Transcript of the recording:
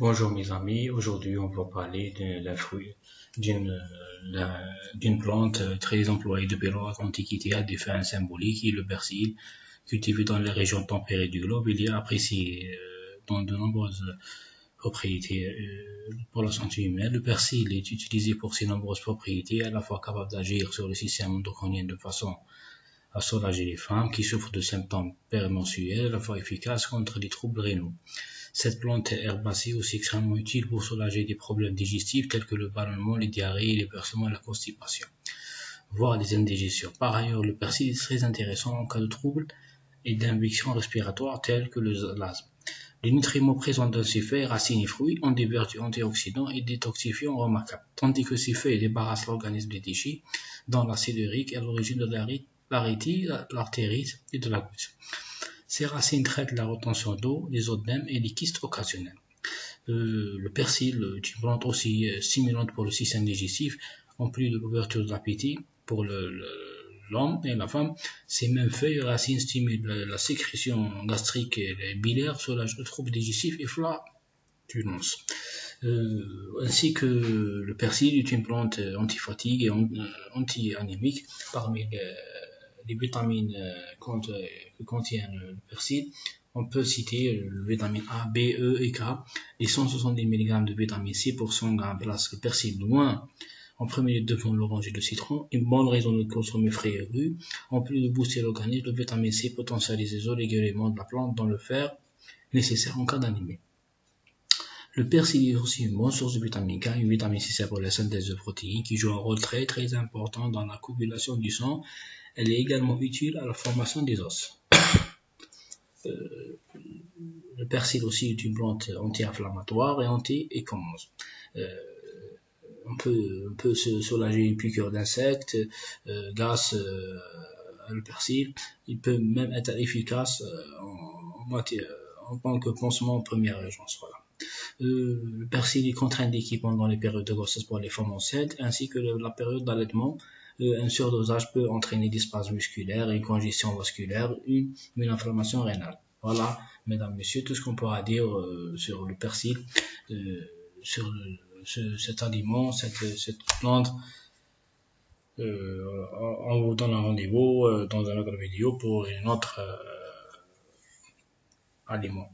Bonjour mes amis, aujourd'hui on va parler d'un fruit, d'une d'une plante très employée depuis l'Antiquité à des fins symboliques, qui est le persil, cultivé dans les régions tempérées du globe. Il est apprécié dans de nombreuses propriétés pour la santé humaine. Le persil est utilisé pour ses nombreuses propriétés, à la fois capable d'agir sur le système endocrinien de façon à soulager les femmes qui souffrent de symptômes périmenstruels, à la fois efficace contre les troubles rénaux. Cette plante herbacée est aussi extrêmement utile pour soulager des problèmes digestifs tels que le ballonnement, les diarrhées, les versements et la constipation, voire les indigestions. Par ailleurs, le persil est très intéressant en cas de troubles et d'infections respiratoires telles que l'asthme. Les nutriments présents dans ces feuilles, racines et fruits ont des vertus antioxydantes et détoxifiantes remarquables, tandis que ces feuilles débarrassent l'organisme des déchets, dont l'acide urique est à l'origine de l'arthrite, l'artérite et de la goutte. Ces racines traitent la rétention d'eau, les œdèmes et les kystes occasionnels. Le persil est une plante aussi stimulante pour le système digestif, en plus de l'ouverture de l'appétit pour l'homme et la femme. Ces mêmes feuilles et racines stimulent la sécrétion gastrique et biliaire, soulagent le trouble digestif et flatulence. Ainsi que le persil est une plante antifatigue et anti-anémique. Parmi les vitamines que contient le persil, on peut citer le vitamine A, B, E et K. Les 170 mg de vitamine C pour 100 g placent le persil loin en premier lieu devant l'orange et le citron. Une bonne raison de consommer frais et rue. En plus de booster l'organisme, le vitamine C potentialise les oligo-éléments de la plante dans le fer nécessaire en cas d'anémie. Le persil est aussi une bonne source de vitamine K, une vitamine nécessaire pour la synthèse de protéines qui joue un rôle très important dans la coagulation du sang. Elle est également utile à la formation des os. Le persil aussi est une plante anti-inflammatoire et anti-écumose. On peut se soulager une piqûre d'insectes grâce le persil. Il peut même être efficace en tant que pansement en première urgence. Voilà. Le persil est contre-indiqué pendant les périodes de grossesse pour les femmes enceintes ainsi que la période d'allaitement. Un surdosage peut entraîner des spasmes musculaires, une congestion vasculaire, une inflammation rénale. Voilà, mesdames, messieurs, tout ce qu'on pourra dire sur le persil, sur cet aliment, cette plante. On vous donne un rendez-vous dans une autre vidéo pour un autre aliment.